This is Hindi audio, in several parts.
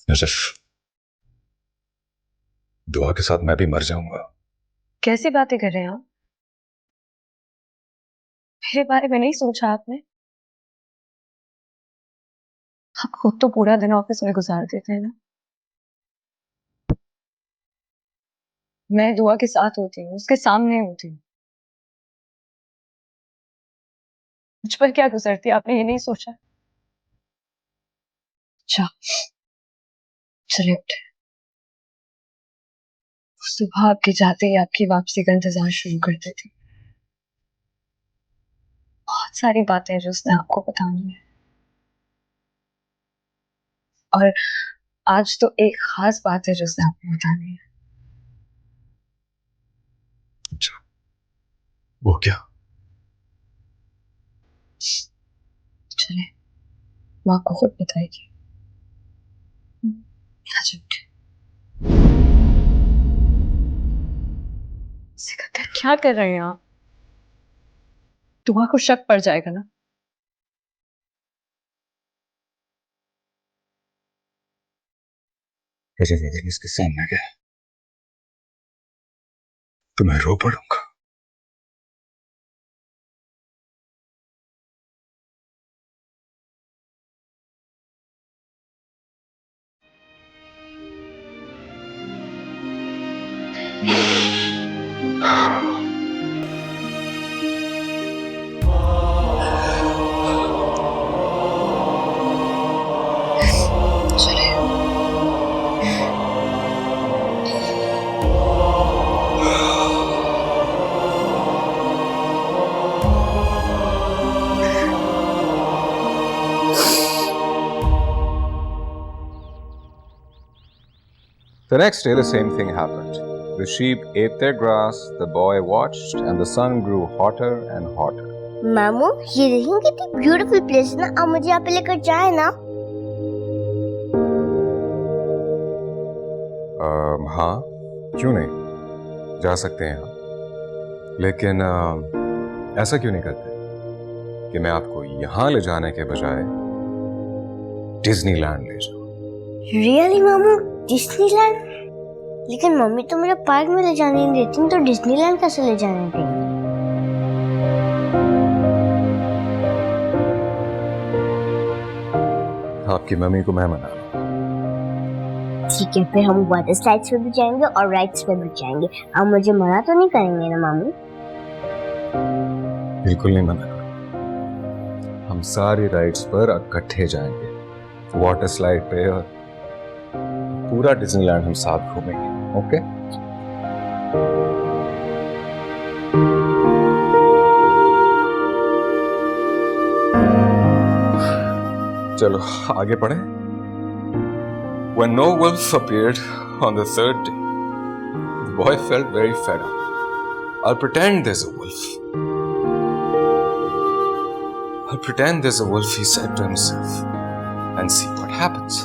नजफ, दुआ के साथ मैं भी मर जाऊंगा। कैसी बातें कर रहे हैं आप? मेरे बारे में नहीं सोचा आपने? आप खुद तो पूरा दिन ऑफिस में गुजार देते हैं ना। मैं दुआ के साथ होती हूँ, उसके सामने होती हूँ। मुझ पर क्या गुजरती है, आपने ये नहीं सोचा? अच्छा, चले उठे। सुबह आपके जाते ही आपकी वापसी का इंतजार शुरू कर देती। बहुत सारी बातें हैं जो उसने आपको बतानी है, और आज तो एक खास बात है जो उसने आपको बतानी है। अच्छा, वो क्या? चले, वो आपको खुद बताएगी। आज उठे। सिकंदर, क्या कर रहे हैं आप? दुआ को शक पड़ जाएगा ना। इसके सामने गया तो मैं रो पड़ूंगा। The next day, the same thing happened. The sheep ate their grass, the boy watched, and the sun grew hotter and hotter. मामू, ये देखिए कितनी ब्यूटीफुल प्लेस है ना। आप मुझे यहाँ पे लेकर जाए ना। हाँ, क्यों नहीं, जा सकते हैं हम। लेकिन ऐसा क्यों नहीं करते कि मैं आपको यहाँ ले जाने के बजाय डिज्नीलैंड ले जाऊँ। रियली मामू, डिज्नीलैंड? लेकिन मम्मी तो मेरे पार्क में ले जाने नहीं देती, तो डिज्नीलैंड कैसे ले जाने देंगी? आपकी मम्मी को मैं मना लूं। ठीक है, फिर हम वाटर स्लाइड्स पे भी जाएंगे और राइड्स पे भी जाएंगे। आप मुझे मना तो नहीं करेंगे ना मामू? बिल्कुल नहीं मना करूंगा। हम सारी राइड्स पर इकट्ठे जाएंगे, वाटर स्लाइड पे, और पूरा डिज्नीलैंड हम साथ घूमेंगे। ओके? चलो आगे पढ़े। When no wolf appeared on the third day, the boy felt very fed up. I'll pretend there's a wolf. I'll pretend there's a wolf, he said to himself, and see what happens.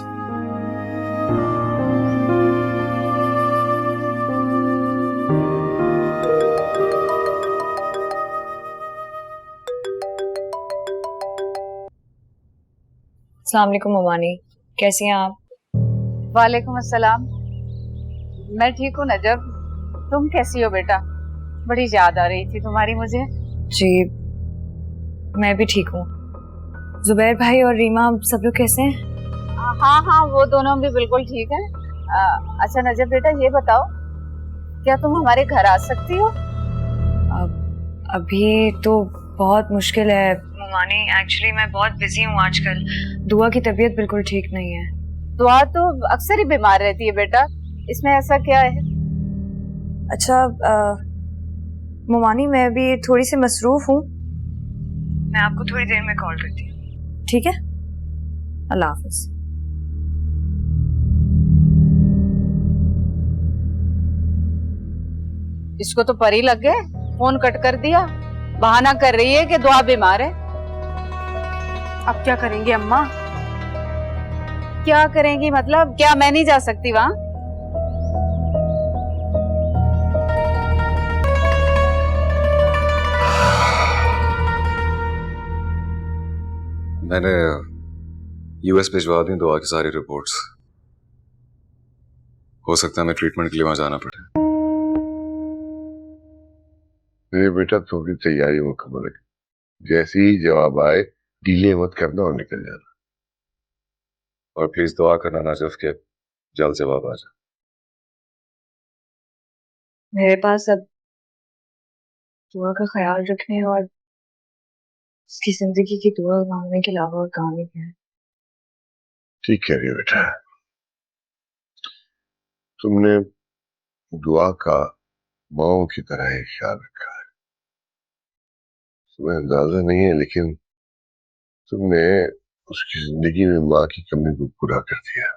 अस्सलाम वालेकुम ममानी, कैसी हैं आप? वालेकुम अस्सलाम। मैं ठीक हूँ नजब, तुम कैसी हो बेटा? बड़ी याद आ रही थी तुम्हारी मुझे। जी, मैं भी ठीक हूँ। जुबैर भाई और रीमा सब लोग कैसे हैं? हाँ हाँ, वो दोनों भी बिल्कुल ठीक है। अच्छा नजब बेटा, ये बताओ, क्या तुम हमारे घर आ सकती हो? अभी तो बहुत मुश्किल है ममानी, एक्चुअली मैं बहुत बिजी हूँ आजकल। दुआ की तबीयत बिल्कुल ठीक नहीं है। दुआ तो अक्सर ही बीमार रहती है बेटा, इसमें ऐसा क्या है? अच्छा ममानी, मैं भी थोड़ी सी मसरूफ हूँ, मैं आपको थोड़ी देर में कॉल करती हूँ, ठीक है? अल्लाह हाफिज। इसको तो परी लग गए, फोन कट कर दिया। बहाना कर रही है कि दुआ बीमार है। अब क्या करेंगी अम्मा? क्या करेंगी मतलब? क्या मैं नहीं जा सकती वहां? मैंने यूएस भिजवा दी दुआ की सारी रिपोर्ट्स। हो सकता है हमें ट्रीटमेंट के लिए वहां जाना पड़े। मेरे बेटा थोड़ी तैयारी मुकम्मल है, जैसे ही जवाब आए डीले मत करना और निकल जाना। और प्लीज दुआ करना नाजिफ के जल्द जवाब आ जाए। मेरे पास अब दुआ का ख्याल रखने और उसकी जिंदगी की दुआ मांगने के अलावा और काम ही क्या है। ठीक कह रही हो बेटा, तुमने दुआ का माओ की तरह ही ख्याल रखा है। तुम्हें अंदाजा नहीं है, लेकिन तुमने उसकी जिंदगी में माँ की कमी को पूरा कर दिया।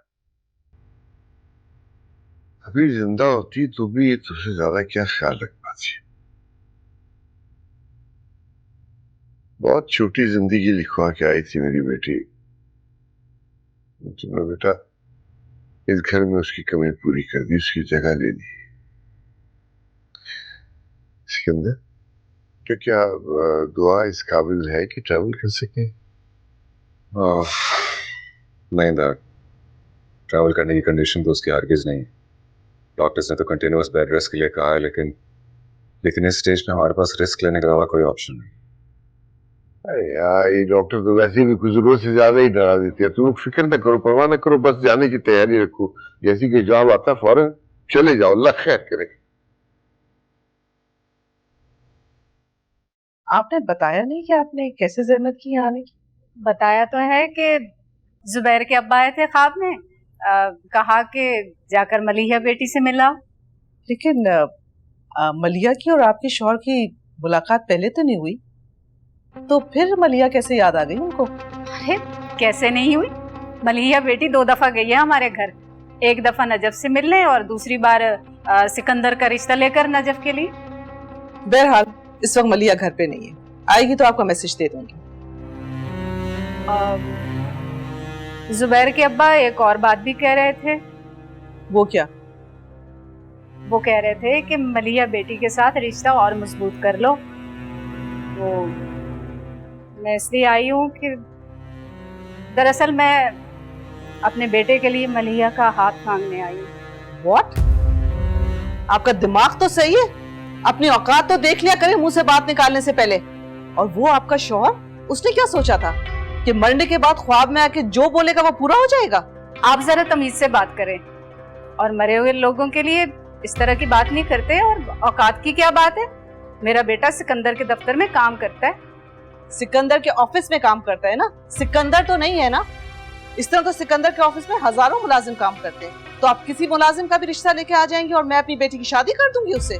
अभी जिंदा होती तो भी तुझसे ज्यादा क्या ख्याल रख पाती। बहुत छोटी जिंदगी लिखवा के आई थी मेरी बेटी, तुमने बेटा इस घर में उसकी कमी पूरी कर दी, उसकी जगह ले ली। सिकंदर, तो क्या दुआ इस काबिल है कि ट्रैवल कर सके? नहीं डॉक्टर, ट्रैवल करने की कंडीशन तो उसकी हरगिज नहीं है। डॉक्टर्स ने तो कंटिन्यूअस बेड रेस्ट के लिए कहा है, लेकिन इस स्टेज पे हमारे पास रिस्क लेने के अलावा कोई ऑप्शन नहीं। अरे यार, ये डॉक्टर तो वैसे भी कुछ जरूरत से ज्यादा ही डरा देते हैं। तुम फिक्र न करो, परवाह न करो, बस जाने की तैयारी रखो। जैसी कि जवाब आता फौरन चले जाओ, अल्लाह खैर करे। आपने बताया नहीं कि आपने कैसे जहमत की आने की? बताया तो है कि जुबैर के अब्बा आए थे ख्वाब में, कहा कि जाकर मलिहा बेटी से मिलाओ। लेकिन मलिया की और आपके शौहर की मुलाकात पहले तो नहीं हुई, तो फिर मलिया कैसे याद आ गई उनको? अरे कैसे नहीं हुई, मलिहा बेटी 2 दफा गई है हमारे घर। एक दफा नजफ से मिलने और दूसरी बार सिकंदर का रिश्ता लेकर नजफ के लिए। बहरहाल इस वक्त मलिया घर पे नहीं है, आएगी तो आपका मैसेज दे दूंगी। जुबैर के अब्बा एक और बात भी कह रहे थे। वो क्या? वो कह रहे थे कि मलिया बेटी के साथ रिश्ता और मजबूत कर लो। वो मैं इसलिए आई हूँ कि दरअसल मैं अपने बेटे के लिए मलिया का हाथ मांगने आई हूँ। व्हाट? आपका दिमाग तो सही है, अपनी औकात तो देख लिया करें मुंह से बात निकालने से पहले। और वो आपका शौहर, उसने क्या सोचा था कि मरने के बाद ख्वाब में आके जो बोलेगा वो पूरा हो जाएगा? आप जरा तमीज से बात करें, और मरे हुए लोगों के लिए इस तरह की बात नहीं करते। और औकात की क्या बात है, मेरा बेटा सिकंदर के दफ्तर में काम करता है। सिकंदर के ऑफिस में काम करता है ना, सिकंदर तो नहीं है ना। इस तरह तो सिकंदर के ऑफिस में हजारों मुलाजिम काम करते हैं, तो आप किसी मुलाजिम का भी रिश्ता लेके आ जाएंगे और मैं अपनी बेटी की शादी कर दूंगी उससे?